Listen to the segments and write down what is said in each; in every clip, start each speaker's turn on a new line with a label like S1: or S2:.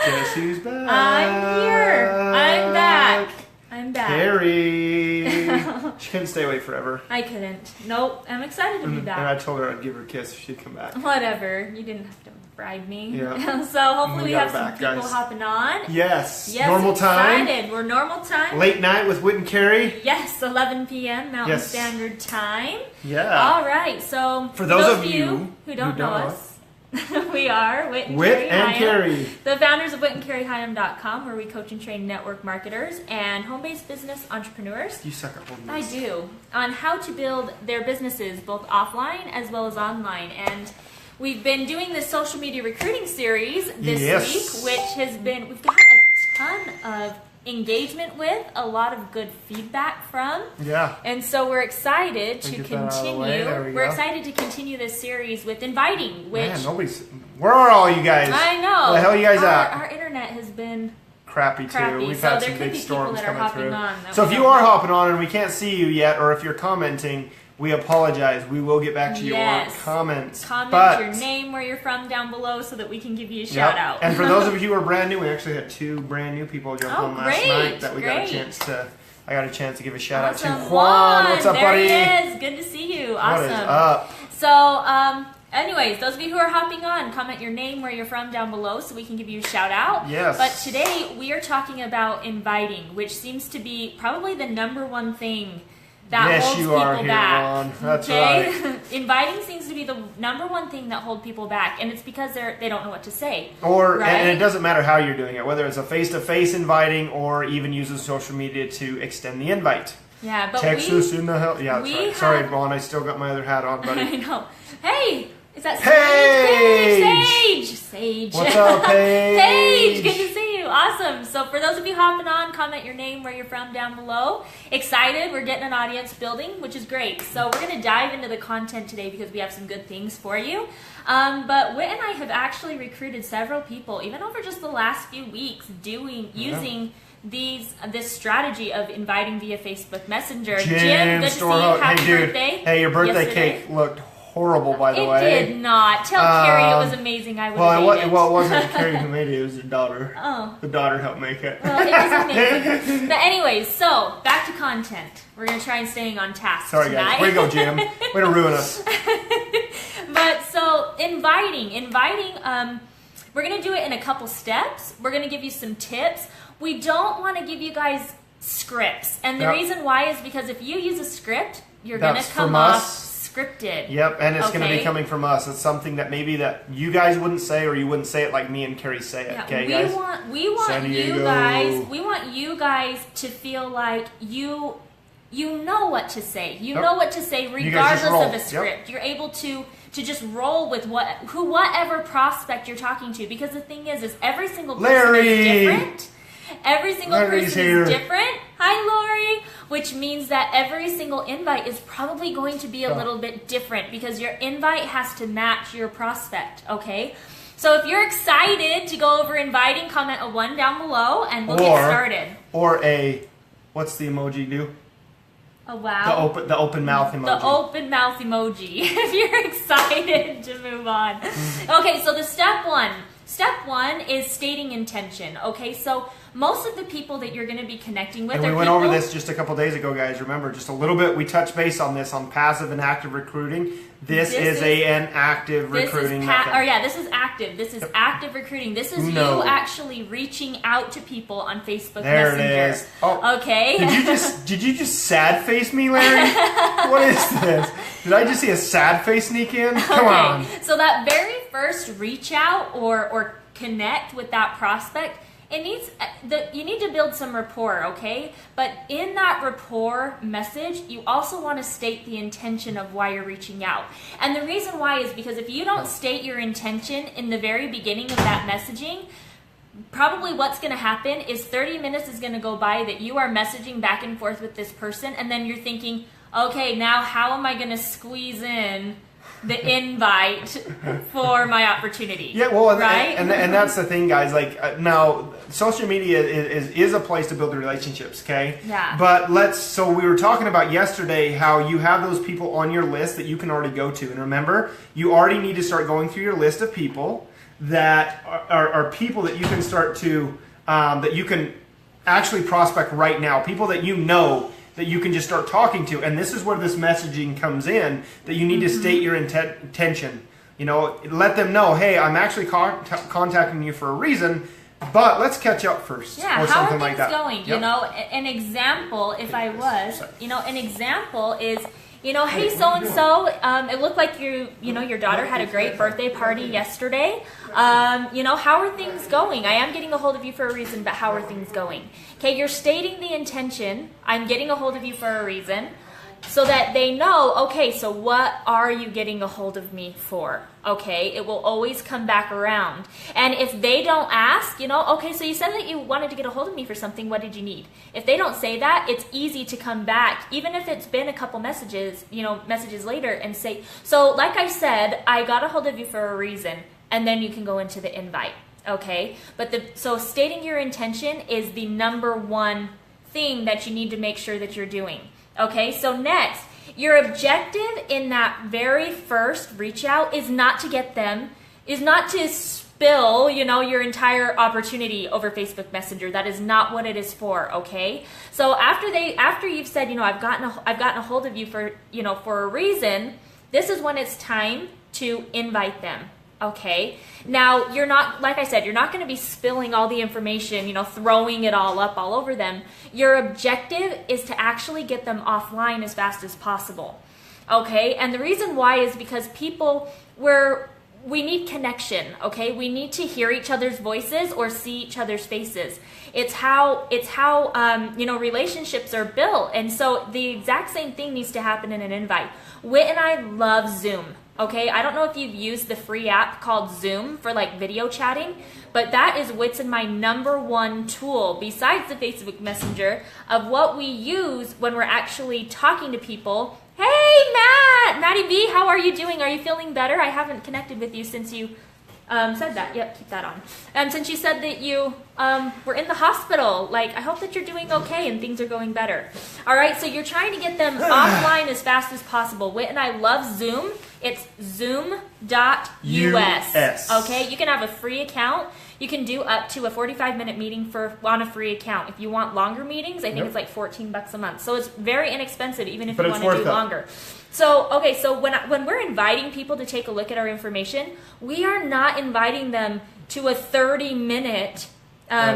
S1: Guess who's back?
S2: I'm here. I'm back.
S1: Carrie. She couldn't stay away forever.
S2: I couldn't. Nope. I'm excited to be back.
S1: And I told her I'd give her a kiss if she'd come back.
S2: Whatever. You didn't have to bribe me.
S1: Yeah.
S2: So hopefully we have some
S1: back,
S2: people
S1: guys.
S2: hopping on.
S1: Yes.
S2: Yes.
S1: Normal time.
S2: Excited. We're normal time.
S1: Late night with Whit and Carrie.
S2: Yes. 11 p.m. Mountain
S1: Yes.
S2: Standard Time.
S1: Yeah.
S2: All right. So
S1: For those of you
S2: who don't know us, we are Whit and
S1: Whit and Carrie.
S2: The founders of whitandcarriehyam.com, where we coach and train network marketers and home-based business entrepreneurs.
S1: You suck at holding
S2: I
S1: this.
S2: do. On how to build their businesses both offline as well as online. And we've been doing this social media recruiting series this week, which has been, we've got a ton of engagement with, a lot of good feedback from.
S1: Yeah.
S2: And so we're excited to
S1: Get that out of the way.
S2: continue.
S1: There we
S2: We're
S1: go.
S2: excited to continue this series with inviting, which
S1: Man, nobody's. Where are all you guys?
S2: I know.
S1: Where the hell are you guys at?
S2: Our internet has been
S1: Crappy too.
S2: crappy,
S1: We've
S2: so
S1: had
S2: there
S1: some
S2: could
S1: big
S2: be people
S1: storms
S2: that are
S1: coming
S2: hopping
S1: through.
S2: on that
S1: So
S2: we
S1: if you
S2: don't
S1: are
S2: know.
S1: hopping on and we can't see you yet, or if you're commenting, we apologize. We will get back to
S2: Yes.
S1: your comments.
S2: Comment
S1: but,
S2: your name, where you're from down below so that we can give you a
S1: Yep.
S2: shout out.
S1: And for those of you who are brand new, we actually had 2 brand new people jump
S2: Oh,
S1: on last
S2: great,
S1: night that we got a
S2: great.
S1: chance to. I got a chance to give a shout out
S2: Awesome.
S1: to Juan. What's up,
S2: there
S1: buddy?
S2: He is. Good to see you. Awesome.
S1: What is up?
S2: So, anyways, those of you who are hopping on, comment your name, where you're from down below so we can give you a shout out.
S1: Yes.
S2: But today we are talking about inviting, which seems to be probably the number one thing that
S1: Yes,
S2: holds
S1: you
S2: people
S1: are here,
S2: back.
S1: Ron. That's
S2: okay? Inviting seems to be the number one thing that hold people back, and it's because they don't know what to say.
S1: Or
S2: right?
S1: and it doesn't matter how you're doing it, whether it's a face-to-face inviting or even using social media to extend the invite.
S2: Yeah, but
S1: Text us in the hell. Yeah, that's
S2: we
S1: right. Sorry,
S2: have-
S1: Vaughn. I still got my other hat on, buddy.
S2: I know. Hey, is that
S1: Paige!
S2: Sage.
S1: What's up, Paige?
S2: Paige, good to see you. Awesome. So for those of you hopping on, comment your name, where you're from down below. Excited. We're getting an audience building, which is great. So we're going to dive into the content today because we have some good things for you. But Whit and I have actually recruited several people, even over just the last few weeks, using this strategy of inviting via Facebook Messenger. Jim, good to see you. Happy
S1: hey, dude.
S2: birthday.
S1: Hey, your birthday
S2: yesterday.
S1: cake looked horrible, by the
S2: It
S1: way.
S2: did not. Tell Carrie it was amazing. I would have
S1: Well,
S2: ate it.
S1: it wasn't Carrie who made it. It was her daughter.
S2: Oh.
S1: The daughter helped make it.
S2: Well, it was amazing. But anyways, so back to content. We're going to try and staying on task
S1: Sorry,
S2: tonight.
S1: guys. Way to go, Jim. Way to ruin us.
S2: But so inviting, we're going to do it in a couple steps. We're going to give you some tips. We don't want to give you guys scripts. And the
S1: Yep.
S2: reason why is because if you use a script, you're going to
S1: That's
S2: come
S1: from
S2: off
S1: us.
S2: scripted.
S1: Yep, and it's going to be
S2: Okay.
S1: coming from us. It's something that maybe that you guys wouldn't say, or you wouldn't say it like me and Carrie say it.
S2: Yeah,
S1: Okay,
S2: we
S1: guys?
S2: want
S1: San
S2: you
S1: Diego.
S2: guys. We want you guys to feel like you know what to say. You
S1: Yep.
S2: know what to say
S1: guys
S2: regardless
S1: just roll.
S2: of a
S1: Yep.
S2: script. You're able to just roll with whatever prospect you're talking to, because the thing is every single person
S1: Larry!
S2: is different. Every single
S1: Larry's
S2: person
S1: here.
S2: is different. Hi, Lori. Which means that every single invite is probably going to be a little bit different because your invite has to match your prospect, okay? So if you're excited to go over inviting, comment a 1 down below and we'll get started.
S1: Or what's the emoji do?
S2: Oh, wow.
S1: The open mouth emoji.
S2: The open mouth emoji. If you're excited to move on. Okay, so the step one is stating intention. Okay, so most of the people that you're going to be connecting with
S1: And
S2: are
S1: we went
S2: people,
S1: over this just a couple days ago, guys. Remember, just a little bit. We touched base on this on passive and active recruiting. This is an active recruiting method.
S2: This is active. This is active recruiting. This is
S1: No.
S2: you actually reaching out to people on Facebook
S1: There
S2: Messenger.
S1: it is. Oh,
S2: Okay.
S1: did you just sad face me, Larry? What is this? Did I just see a sad face sneak in? Come on.
S2: Okay. So that very first reach out or connect with that prospect, you need to build some rapport, okay? But in that rapport message, you also want to state the intention of why you're reaching out. And the reason why is because if you don't state your intention in the very beginning of that messaging, probably what's going to happen is 30 minutes is going to go by that you are messaging back and forth with this person, and then you're thinking, okay, now how am I going to squeeze in the invite for my opportunity?
S1: Yeah, well,
S2: right?
S1: and that's the thing, guys. Like now, social media is a place to build the relationships, okay?
S2: Yeah.
S1: But so we were talking about yesterday how you have those people on your list that you can already go to, and remember, you already need to start going through your list of people that are people that you can start to, that you can actually prospect right now, people that you know that you can just start talking to. And this is where this messaging comes in, that you need to state your intention. You know, let them know, hey, I'm actually contacting you for a reason, but let's catch up first.
S2: Yeah,
S1: or
S2: how
S1: something
S2: are
S1: like
S2: things
S1: that.
S2: going?
S1: Yep.
S2: You know, an example, if I was, you know, an example is, you know, hey, so-and-so, it looked like your daughter had a great birthday party yesterday. You know, how are things going? I am getting a hold of you for a reason, but how are things going? Okay, you're stating the intention, I'm getting a hold of you for a reason, so that they know, okay, so what are you getting a hold of me for? Okay, it will always come back around. And if they don't ask, you know, okay, so you said that you wanted to get a hold of me for something, what did you need? If they don't say that, it's easy to come back, even if it's been a couple messages, you know, messages later, and say, so like I said, I got a hold of you for a reason, and then you can go into the invite, okay? But so stating your intention is the number one thing that you need to make sure that you're doing. Okay, so next, your objective in that very first reach out is not to get them, is not to spill, you know, your entire opportunity over Facebook Messenger. That is not what it is for, okay? So after you've said, you know, I've gotten a hold of you for, you know, for a reason, this is when it's time to invite them. Okay, now you're not, like I said, you're not going to be spilling all the information, you know, throwing it all up all over them. Your objective is to actually get them offline as fast as possible. Okay, and the reason why is because we need connection, okay? We need to hear each other's voices or see each other's faces. It's how you know, relationships are built. And so the exact same thing needs to happen in an invite. Whit and I love Zoom. Okay, I don't know if you've used the free app called Zoom for like video chatting, but that is Whit's and my number one tool besides the Facebook Messenger of what we use when we're actually talking to people. Hey, Maddie B, how are you doing? Are you feeling better? I haven't connected with you since you said that. Yep, keep that on. Since you said that you were in the hospital, like, I hope that you're doing okay and things are going better. All right, so you're trying to get them offline as fast as possible. Whit and I love Zoom. It's zoom.us. Okay, you can have a free account. You can do up to a 45-minute meeting on a free account. If you want longer meetings, I think it's like $14 a month. So it's very inexpensive, even if you want to do longer. So, okay, so when we're inviting people to take a look at our information, we are not inviting them to a 30-minute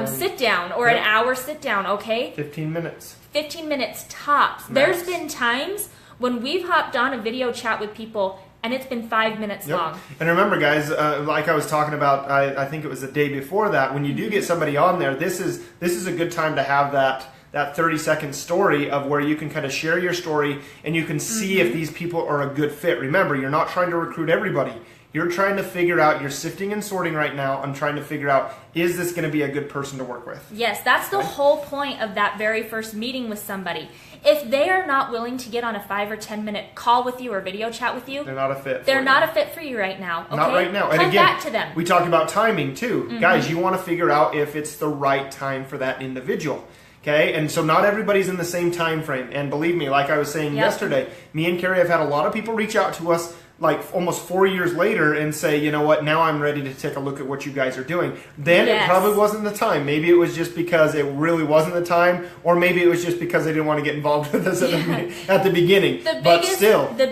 S2: sit down or an hour sit down, okay?
S1: 15 minutes. 15
S2: minutes tops. Max. There's been times when we've hopped on a video chat with people and it's been 5 minutes long. And
S1: remember, guys, like I was talking about, I think it was the day before that, when you do get somebody on there, this is a good time to have that 30-second story of where you can kind of share your story and you can see if these people are a good fit. Remember, you're not trying to recruit everybody. You're trying to figure out, you're sifting and sorting right now and trying to figure out, is this going to be a good person to work with?
S2: Yes, that's the whole point of that very first meeting with somebody. If they are not willing to get on a 5 or 10 minute call with you or video chat with you,
S1: they're not a fit.
S2: They're not a fit for you right now. Okay?
S1: Not right now. And
S2: Come
S1: again,
S2: back to them.
S1: We talked about timing too. Guys, you want to figure out if it's the right time for that individual. Okay, and so not everybody's in the same time frame. And believe me, like I was saying yesterday, me and Carrie have had a lot of people reach out to us like almost 4 years later and say, you know what, now I'm ready to take a look at what you guys are doing. Then it probably wasn't the time. Maybe it was just because it really wasn't the time, or maybe it was just because they didn't want to get involved with us at the beginning. The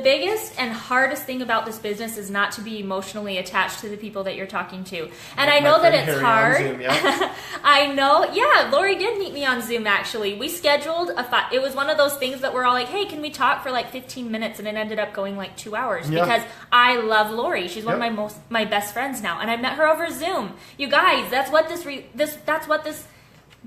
S2: biggest and hardest thing about this business is not to be emotionally attached to the people that you're talking to. And I know that it's hard.
S1: Zoom, yeah.
S2: I know. Yeah, Lori did meet me on Zoom, actually. We scheduled it was one of those things that we're all like, hey, can we talk for like 15 minutes? And it ended up going like 2 hours because I love Lori. She's one of my best friends now, and I met her over Zoom. You guys, that's what this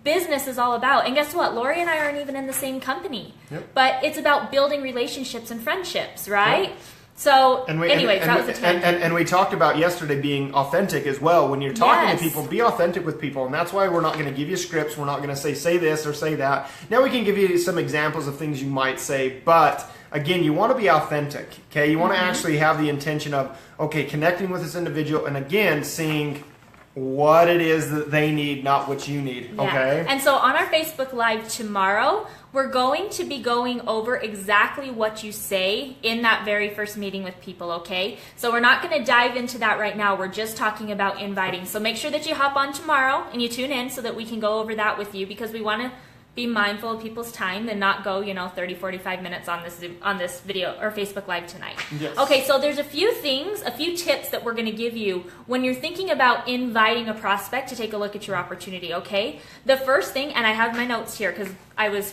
S2: business is all about. And guess what? Lori and I aren't even in the same company, but it's about building relationships and friendships, right? So, anyways, that was a tangent.
S1: And we talked about yesterday being authentic as well. When you're talking to people, be authentic with people. And that's why we're not going to give you scripts. We're not going to say this or say that. Now we can give you some examples of things you might say, but again, you want to be authentic, okay? You want to actually have the intention of, okay, connecting with this individual and again, seeing what it is that they need, not what you need.
S2: Yeah.
S1: Okay.
S2: And so on our Facebook Live tomorrow, we're going to be going over exactly what you say in that very first meeting with people, okay? So we're not going to dive into that right now. We're just talking about inviting. So make sure that you hop on tomorrow and you tune in so that we can go over that with you, because we want to be mindful of people's time and not go, 30, 45 minutes on this video or Facebook Live tonight.
S1: Yes.
S2: Okay, so there's a few tips that we're going to give you when you're thinking about inviting a prospect to take a look at your opportunity, okay? The first thing, and I have my notes here because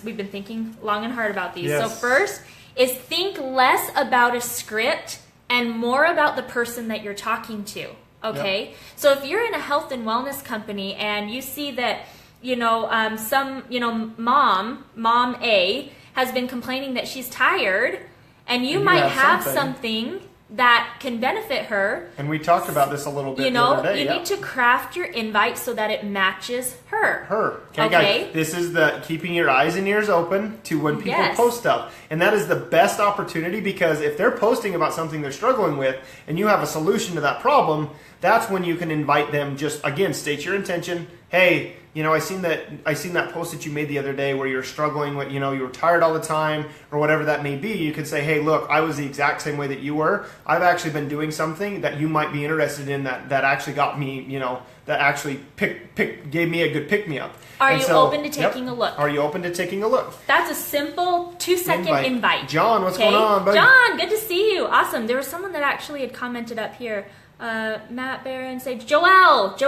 S2: we've been thinking long and hard about these.
S1: Yes.
S2: So first is think less about a script and more about the person that you're talking to, okay? Yep. So if you're in a health and wellness company and you see that mom A has been complaining that she's tired, and you might have something that can benefit her.
S1: And we talked about this a little bit the other day.
S2: You need to craft your invite so that it matches her.
S1: Okay, guys, this is the keeping your eyes and ears open to when people post stuff. And that is the best opportunity, because if they're posting about something they're struggling with and you have a solution to that problem, that's when you can invite them. Just, again, state your intention. Hey, I seen that post that you made the other day where you're struggling with, you were tired all the time or whatever that may be. You could say, hey, look, I was the exact same way that you were. I've actually been doing something that you might be interested in that actually got me, that actually gave me a good pick-me-up.
S2: Are you open to taking a look?
S1: Are you open to taking a look?
S2: That's a simple 2-second invite.
S1: John, what's going on, buddy?
S2: John, good to see you. Awesome. There was someone that actually had commented up here. Matt Barron said, Joelle,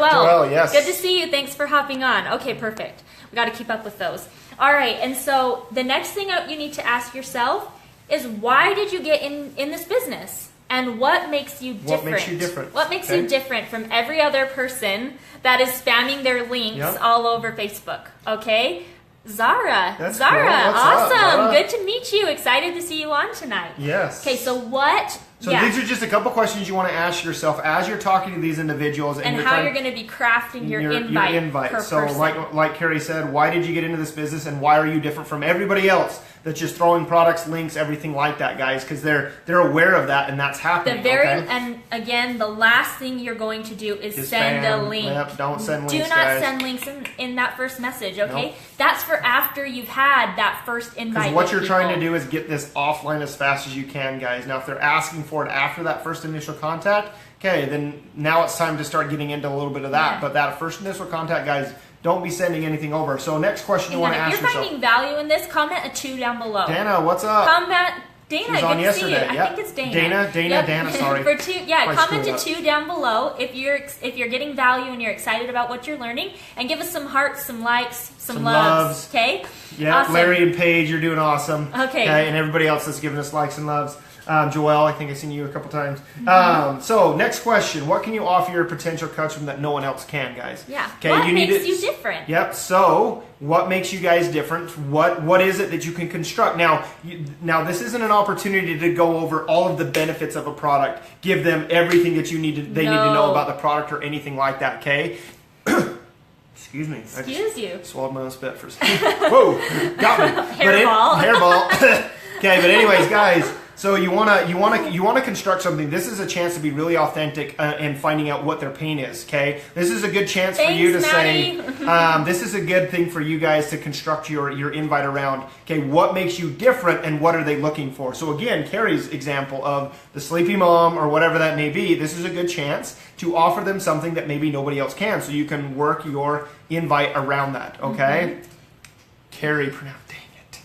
S1: yes.
S2: Good to see you. Thanks for hopping on. Okay, perfect. We got to keep up with those. All right, and so the next thing you need to ask yourself is, why did you get in this business? And what makes you different?
S1: What makes you different?
S2: What makes you different from every other person that is spamming their links all over Facebook? Okay? Zara.
S1: That's
S2: Zara,
S1: cool. What's
S2: awesome.
S1: up, Zara?
S2: Good to meet you. Excited to see you on tonight.
S1: Yes.
S2: Okay, so what...
S1: So these are just a couple questions you want to ask yourself as you're talking to these individuals,
S2: and how you're going to be crafting your invite. Per
S1: so,
S2: person.
S1: like Carrie said, why did you get into this business, and why are you different from everybody else that's just throwing products, links, everything like that, guys? Because they're aware of that, and that's happening. And
S2: again, the last thing you're going to do is send a link.
S1: Yep, don't send links.
S2: Do not send links in that first message. Okay, that's for after you've had that first invite.
S1: Because what you're trying to do is get this offline as fast as you can, guys. Now, if they're asking for it after that first initial contact, okay, then now it's time to start getting into a little bit of that. Yeah. But that first initial contact, guys, don't be sending anything over. So next question you want to ask yourself.
S2: If you're finding value in this, comment a 2 down below.
S1: Dana, what's up?
S2: Dana,
S1: good
S2: to see you. I think it's Dana.
S1: Dana, sorry.
S2: Comment to 2 down below if you're getting value and you're excited about what you're learning, and give us some hearts, some likes, some loves. Okay?
S1: Yeah, awesome. Larry and Paige, you're doing awesome.
S2: Okay.
S1: And everybody else that's giving us likes and loves. Joelle, I think I've seen you a couple times. Mm-hmm. So, next question. What can you offer your potential customer that no one else can, guys?
S2: Yeah. Okay, what makes you different?
S1: Yep. So, what makes you guys different? What is it that you can construct? Now, this isn't an opportunity to go over all of the benefits of a product. Give them everything that they need to know about the product or anything like that, okay? Excuse me.
S2: Excuse you.
S1: Swallowed my own spit for a second. Whoa, got me.
S2: Hairball.
S1: Okay, but anyways, guys. So you wanna construct something. This is a chance to be really authentic and finding out what their pain is. Okay, this is a good chance for you to say. This is a good thing for you guys to construct your invite around. Okay, what makes you different and what are they looking for? So again, Carrie's example of the sleepy mom or whatever that may be. This is a good chance to offer them something that maybe nobody else can. So you can work your invite around that. Okay, Carrie pronounced.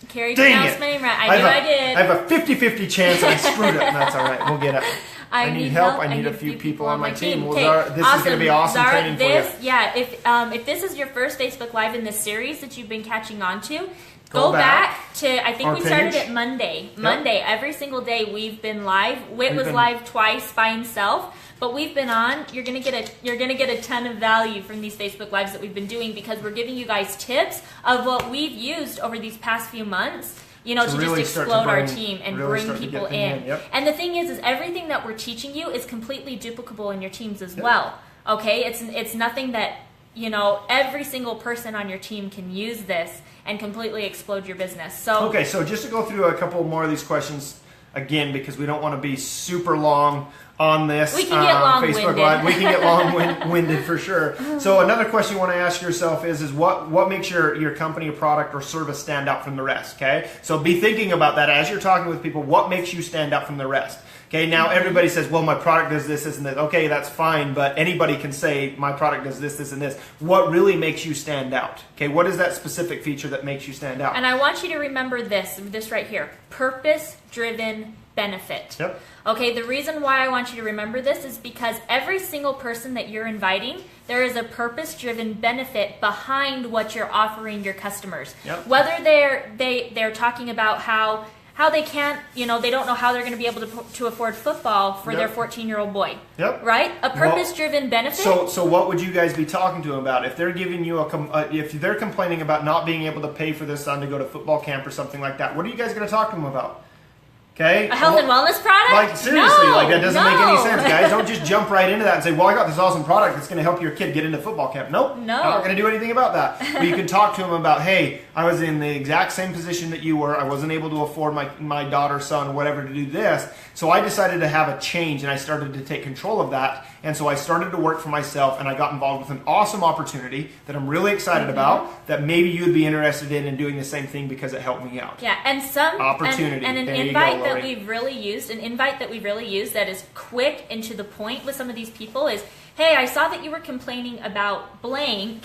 S2: Carrie pronounced my name right. I did.
S1: I have a 50-50 chance I screwed it, and that's all right. We'll get it. I need help. I need a few people on my team. Well, Zara, this is going to be awesome training for you.
S2: Yeah, if this is your first Facebook Live in this series that you've been catching on to, go back to, I think we started at Monday. Monday, every single day we've been live. Whit was live twice by himself. But we've been on. You're gonna get a ton of value from these Facebook Lives that we've been doing, because we're giving you guys tips of what we've used over these past few months, to really just explode our team and really bring people in. Yep. And the thing is everything that we're teaching you is completely duplicable in your teams as well. Okay, it's nothing that every single person on your team can use this and completely explode your business. So
S1: okay, so just to go through a couple more of these questions. again, because we don't want to be super long on this.
S2: We can get long-winded.
S1: Facebook Live. We can get long-winded for sure. So another question you want to ask yourself is what makes your company, product, or service stand out from the rest? Okay, so be thinking about that as you're talking with people. What makes you stand out from the rest? Okay, now everybody says, well, my product does this, this, and this. Okay, that's fine, but anybody can say my product does this, this, and this. What really makes you stand out? Okay, what is that specific feature that makes you stand out?
S2: And I want you to remember this right here. Purpose-driven benefit.
S1: Yep.
S2: Okay, the reason why I want you to remember this is because every single person that you're inviting, there is a purpose-driven benefit behind what you're offering your customers.
S1: Yep.
S2: Whether they're talking about how they can't, they don't know how they're going to be able to afford football for their 14-year-old boy.
S1: Yep.
S2: Right? A purpose-driven benefit.
S1: So what would you guys be talking to them about if they're giving you if they're complaining about not being able to pay for their son to go to football camp or something like that? What are you guys going to talk to them about? Okay.
S2: A health and wellness product?
S1: Like, seriously,
S2: no,
S1: that doesn't make any sense, guys. Don't just jump right into that and say, well, I got this awesome product that's going to help your kid get into football camp. Nope.
S2: No.
S1: I'm not going to do anything about that. But you can talk to them about, hey, I was in the exact same position that you were. I wasn't able to afford my daughter, son, or whatever to do this. So I decided to have a change, and I started to take control of that. And so I started to work for myself, and I got involved with an awesome opportunity that I'm really excited about, that maybe you would be interested in doing the same thing because it helped me out.
S2: Yeah, and some
S1: opportunity.
S2: And an invite that we've really used that is quick and to the point with some of these people is, hey, I saw that you were complaining about blank.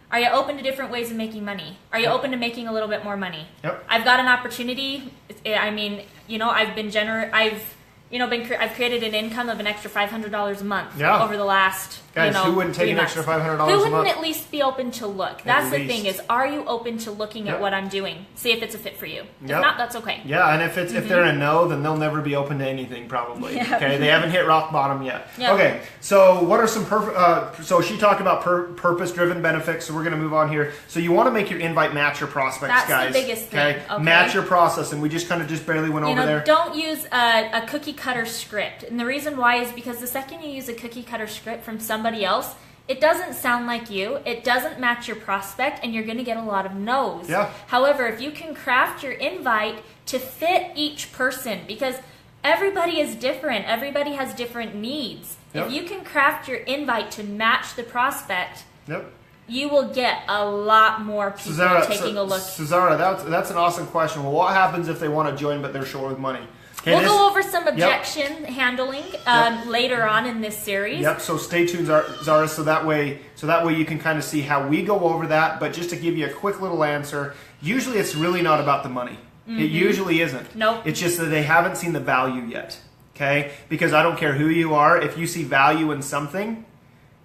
S2: Are you open to different ways of making money? Are you open to making a little bit more money?
S1: Yep.
S2: I've got an opportunity. I mean, I've been generous. I've created an income of an extra $500 a month over the last.
S1: Guys, who wouldn't take an extra $500 a month?
S2: Who wouldn't at least be open to look? That's the thing is, are you open to looking at what I'm doing? See if it's a fit for you. If not, that's okay.
S1: Yeah, and if they're a no, then they'll never be open to anything probably.
S2: Yep.
S1: Okay, they haven't hit rock bottom yet.
S2: Yep.
S1: Okay, so what are some so she talked about purpose-driven benefits. So we're going to move on here. So you want to make your invite match your prospects,
S2: that's
S1: guys.
S2: That's the biggest thing. Okay?
S1: Match your process, and we just kind of barely went over there.
S2: Don't use a cookie cutter script, and the reason why is because the second you use a cookie cutter script from somebody else, it doesn't sound like you, it doesn't match your prospect, and you're going to get a lot of no's.
S1: Yeah.
S2: However, if you can craft your invite to fit each person, because everybody is different, everybody has different needs.
S1: Yep.
S2: If you can craft your invite to match the prospect,
S1: yep,
S2: you will get a lot more people taking a look.
S1: Cesara, that's an awesome question. Well, what happens if they want to join but they're short with money?
S2: Okay, we'll go over some objection handling later on in this series.
S1: Yep. So stay tuned, Zara. So that way you can kind of see how we go over that. But just to give you a quick little answer, usually it's really not about the money. Mm-hmm. It usually isn't.
S2: Nope.
S1: It's just that they haven't seen the value yet. Okay. Because I don't care who you are, if you see value in something,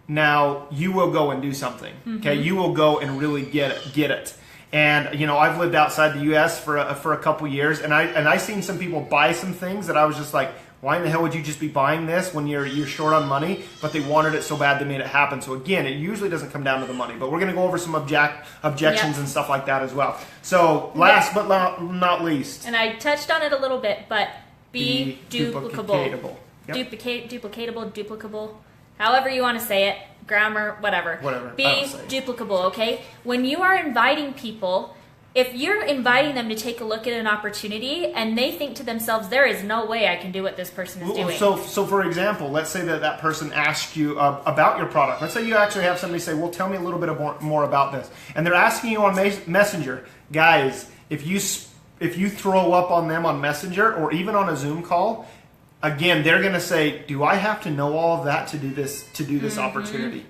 S1: now you will go and do something. Mm-hmm. Okay. You will go and really get it. And I've lived outside the U.S. for a couple years, and I seen some people buy some things that I was just like, why in the hell would you just be buying this when you're short on money? But they wanted it so bad they made it happen. So again, it usually doesn't come down to the money, but we're going to go over some objections and stuff like that as well. So last but not least,
S2: and I touched on it a little bit, but be duplicable.
S1: Yep.
S2: Duplicable. However you want to say it, grammar, whatever. Be duplicable, okay? When you are inviting people, if you're inviting them to take a look at an opportunity and they think to themselves, there is no way I can do what this person is doing.
S1: So for example, let's say that person asks you about your product. Let's say you actually have somebody say, well, tell me a little bit more about this. And they're asking you on Messenger. Guys, if you throw up on them on Messenger or even on a Zoom call, again, they're going to say, do I have to know all of that to do this mm-hmm. opportunity?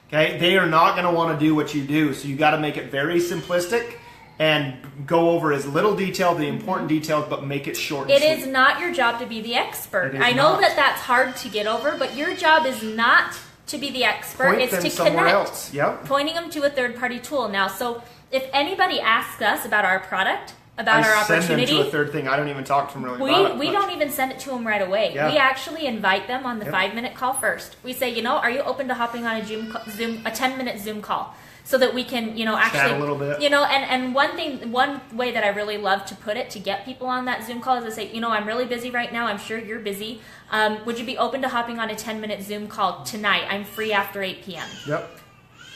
S1: Okay, they are not going to want to do what you do, so you got to make it very simplistic and go over as little detail, the important details, but make it short and sweet.
S2: It is not your job to be the expert. I know that that's hard to get over, but your job is not to be the expert.
S1: Point
S2: it's
S1: them
S2: to
S1: somewhere
S2: connect.
S1: Else. Yep.
S2: Pointing them to a third-party tool. Now, so if anybody asks us about our product, about our opportunity,
S1: I send them to a third thing. I don't even talk to them really about it.
S2: We don't even send it to them right away.
S1: Yeah.
S2: We actually invite them on the 5-minute call first. We say, are you open to hopping on a 10-minute Zoom call? So that we can, actually
S1: chat a little bit.
S2: And one way that I really love to put it to get people on that Zoom call is to say, I'm really busy right now. I'm sure you're busy. Would you be open to hopping on a 10-minute Zoom call tonight? I'm free after 8 p.m.
S1: Yep.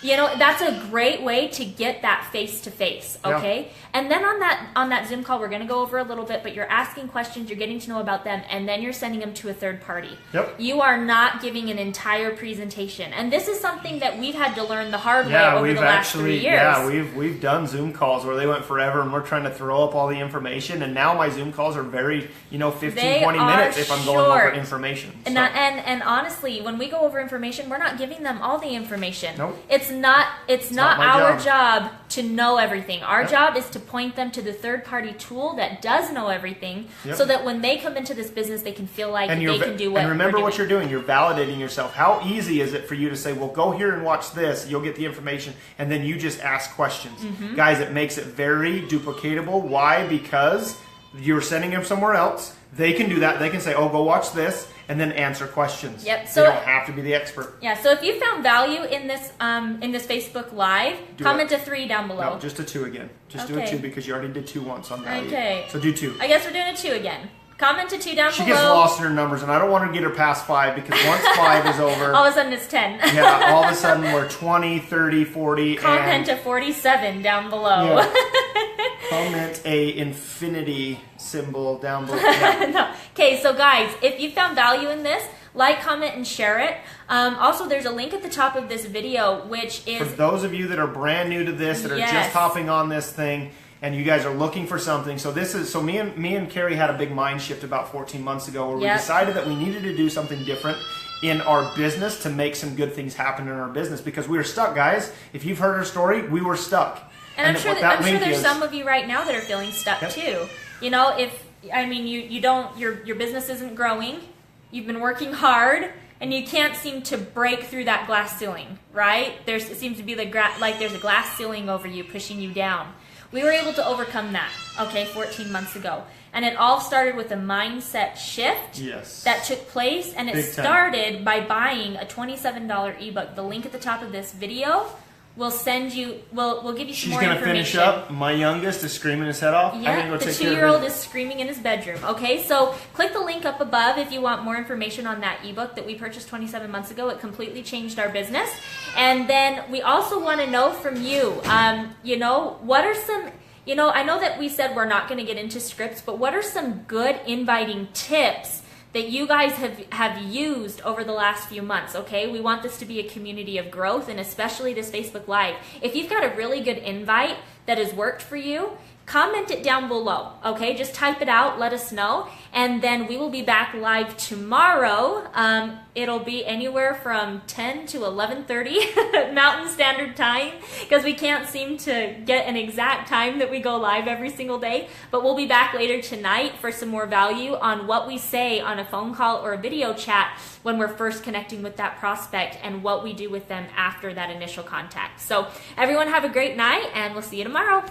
S2: You know, that's a great way to get that face to face, okay? Yeah. And then on that Zoom call, we're going to go over a little bit, but you're asking questions, you're getting to know about them, and then you're sending them to a third party.
S1: Yep.
S2: You are not giving an entire presentation. And this is something that we've had to learn the hard way over the last 3 years.
S1: Yeah, we've done Zoom calls where they went forever and we're trying to throw up all the information, and now my Zoom calls are very, 15, 20 minutes if I'm going over information.
S2: So. And honestly, when we go over information, we're not giving them all the information.
S1: Nope.
S2: It's not our job to know everything. Our job is to point them to the third-party tool that does know everything, so that when they come into this business, they can feel like they can do what.
S1: And remember what you're doing. You're validating yourself. How easy is it for you to say, "Well, go here and watch this. You'll get the information," and then you just ask questions, guys. It makes it very duplicatable. Why? Because you're sending them somewhere else. They can do that. They can say, "Oh, go watch this," and then answer questions.
S2: Yep. So
S1: they don't have to be the expert.
S2: Yeah. So if you found value in this Facebook Live, comment a 3 down below.
S1: No, just a 2 again. Just do a 2 because you already did 2 once on value.
S2: Okay.
S1: So do 2.
S2: I guess we're doing a 2 again. Comment a 2 down below.
S1: She gets lost in her numbers, and I don't want her to get her past 5 because once 5 is over,
S2: all of a sudden it's 10.
S1: Yeah. All of a sudden we're 20, 30, 40.
S2: Comment a 47 down below.
S1: Yeah. Comment a infinity symbol down below. Yeah.
S2: No. Okay, so guys, if you found value in this, like, comment, and share it. Also, there's a link at the top of this video, which is...
S1: For those of you that are brand new to this, that are just hopping on this thing, and you guys are looking for something. So me and Carrie had a big mind shift about 14 months ago where we decided that we needed to do something different in our business to make some good things happen in our business because we were stuck, guys. If you've heard our story, we were stuck.
S2: And I'm sure there's some of you right now that are feeling stuck too. You know, your business isn't growing, you've been working hard, and you can't seem to break through that glass ceiling, right? It seems to be like there's a glass ceiling over you, pushing you down. We were able to overcome that, 14 months ago. And it all started with a mindset shift that took place, and it started by buying a $27 ebook. The link at the top of this video will send you, we'll give you some more information.
S1: She's going to finish up. My youngest is screaming his head off.
S2: Yeah, the 2-year-old is screaming in his bedroom. Okay, so click the link up above if you want more information on that ebook that we purchased 27 months ago. It completely changed our business. And then we also want to know from you, what are some... I know that we said we're not going to get into scripts, but what are some good inviting tips that you guys have used over the last few months, okay? We want this to be a community of growth, and especially this Facebook Live. If you've got a really good invite that has worked for you, comment it down below, okay? Just type it out, let us know, and then we will be back live tomorrow. It'll be anywhere from 10 to 11:30 Mountain Standard Time, because we can't seem to get an exact time that we go live every single day, but we'll be back later tonight for some more value on what we say on a phone call or a video chat when we're first connecting with that prospect and what we do with them after that initial contact. So everyone have a great night, and we'll see you tomorrow.